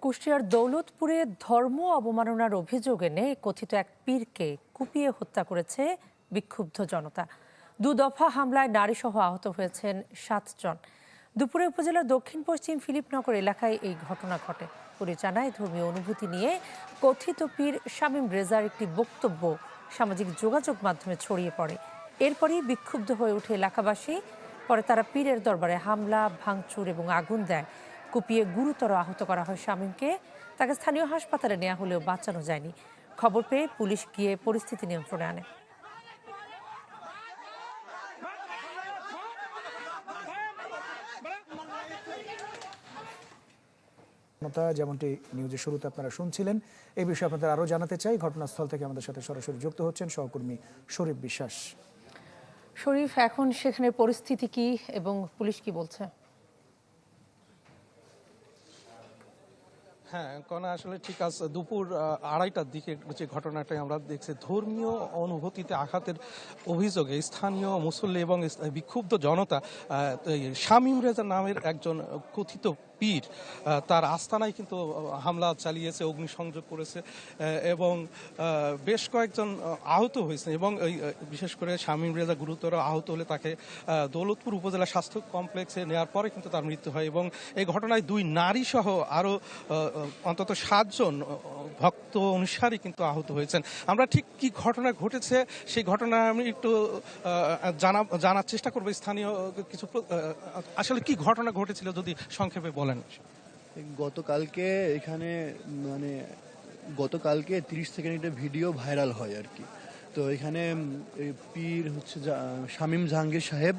কুষ্টিয়ার দৌলতপুরে ধর্ম অবমাননার অভিযোগ এনে কথিত এক পীরকে কুপিয়ে হত্যা করেছে বিক্ষুব্ধ জনতা। দুদফা হামলায় নারীসহ আহত হয়েছেন 7 জন। দুপুরে উপজেলার দক্ষিণ পশ্চিম ফিলিপনগর এলাকায় এই ঘটনা ঘটে। পুলিশ জানায়, ধর্মীয় অনুভূতি নিয়ে কথিত পীর শামীম রেজার একটি বক্তব্য সামাজিক যোগাযোগ মাধ্যমে ছড়িয়ে পড়ে। এরপরই বিক্ষুব্ধ হয়ে ওঠে এলাকাবাসী। পরে তারা পীরের দরবারে হামলা, ভাঙচুর এবং আগুন দেয়। কুপিয়ে গুরুতর আহত করা হয় শামীমকে। তাকে স্থানীয় হাসপাতালে নেওয়া হলেও বাঁচানো যায়নি। খবর পেয়ে পুলিশ গিয়ে পরিস্থিতি নিয়ন্ত্রণে আনে। যেমনটি নিউজের শুরুতে আপনারা শুনছিলেন, এই বিষয়ে আপনাদের আরও জানাতে চাই। ঘটনাস্থল থেকে আমাদের সাথে সরাসরি যুক্ত হচ্ছেন সহকর্মী শরীফ বিশ্বাস। শরীফ, এখন সেখানে পরিস্থিতি কি এবং পুলিশ কি বলছে? হ্যাঁ, কণা আসলে ঠিক আছে। দুপুর 2:30টার দিকে যে ঘটনাটাই আমরা দেখছি, ধর্মীয় অনুভূতিতে আঘাতের অভিযোগে স্থানীয় মুসল্লি এবং বিক্ষুব্ধ জনতা শামীম রেজা নামের একজন কথিত পীর তার আস্তানায় কিন্তু হামলা চালিয়েছে, অগ্নিসংযোগ করেছে এবং বেশ কয়েকজন আহত হয়েছে। এবং বিশেষ করে শামীম রেজা গুরুতর আহত হলে তাকে দৌলতপুর উপজেলা স্বাস্থ্য কমপ্লেক্সে নেওয়ার পরে কিন্তু তার মৃত্যু হয়। এবং এই ঘটনায় 2 নারী সহ আরও অন্তত 7 জন ভক্ত অনুসারী কিন্তু আহত হয়েছেন। আমরা ঠিক কি ঘটনা ঘটেছে সেই ঘটনা আমি একটু জানার চেষ্টা করবো। স্থানীয় কিছু আসলে কি ঘটনা ঘটেছিল যদি সংক্ষেপে বলেন। গতকালকে এখানে গতকালকে 30 সেকেন্ডের ভিডিও ভাইরাল হয় আর কি। তো এখানে পীর হচ্ছে শামীম জাহাঙ্গীর সাহেব,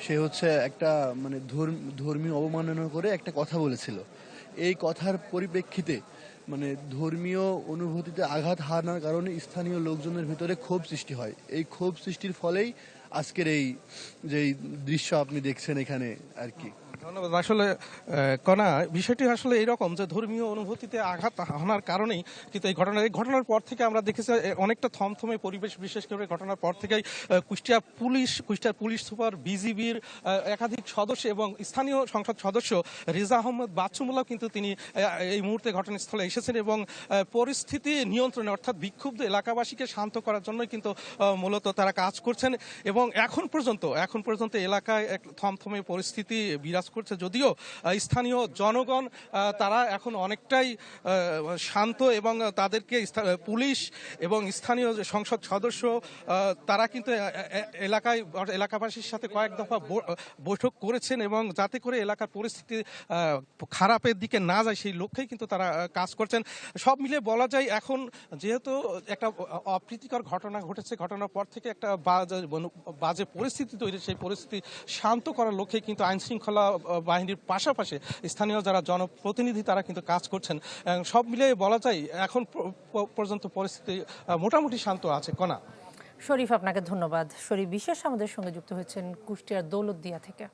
সে হচ্ছে একটা ধর্মীয় অবমাননা করে একটা কথা বলেছিল। এই কথার পরিপ্রেক্ষিতে ধর্মীয় অনুভূতিতে আঘাত হানার কারণে স্থানীয় লোকজনের ভিতরে ক্ষোভ সৃষ্টি হয়। এই ক্ষোভ সৃষ্টির ফলেই আজকের এই যে দৃশ্য আপনি দেখছেন এখানে আর কি। ধন্যবাদ। আসলে কণা, বিষয়টি আসলে এইরকম যে ধর্মীয় অনুভূতিতে আঘাত হানার কারণেই কিন্তু এই ঘটনার পর থেকে আমরা দেখেছি অনেকটা থমথমে পরিবেশ। বিশেষ করে ঘটনার পর থেকেই কুষ্টিয়ার পুলিশ সুপার, বিজিবির একাধিক সদস্য এবং স্থানীয় সংসদ সদস্য রেজা আহমেদ বাচ্চুমুল্লাহ কিন্তু তিনি এই মুহূর্তে ঘটনাস্থলে এসেছেন এবং পরিস্থিতি নিয়ন্ত্রণে, অর্থাৎ বিক্ষুব্ধ এলাকাবাসীকে শান্ত করার জন্যই কিন্তু মূলত তারা কাজ করছেন। এবং এখন পর্যন্ত এলাকায় এক থমথমে পরিস্থিতি বিরাজ করছে। যদিও স্থানীয় জনগণ তারা এখন অনেকটাই শান্ত এবং তাদেরকে পুলিশ এবং স্থানীয় সংসদ সদস্য তারা কিন্তু এলাকাবাসীর সাথে কয়েক দফা বৈঠক করেছেন এবং যাতে করে এলাকার পরিস্থিতি খারাপের দিকে না যায় সেই লক্ষ্যেই কিন্তু তারা কাজ করছেন। সব মিলে বলা যায়, এখন যেহেতু একটা অপ্রীতিকর ঘটনা ঘটেছে, ঘটনার পর থেকে একটা বাজে পরিস্থিতি তৈরি, সেই পরিস্থিতি শান্ত করার লক্ষ্যে কিন্তু আইন শৃঙ্খলা বাহিনীর পাশাপাশি স্থানীয় যারা জনপ্রতিনিধি তারা কিন্তু কাজ করছেন। সব মিলিয়ে বলা যায় এখন পর্যন্ত পরিস্থিতি মোটামুটি শান্ত আছে। কণা। শরীফ, আপনাকে ধন্যবাদ। শরীফ বিশেষ আমাদের সঙ্গে যুক্ত হয়েছেন কুষ্টিয়ার দৌলতদিয়া থেকে।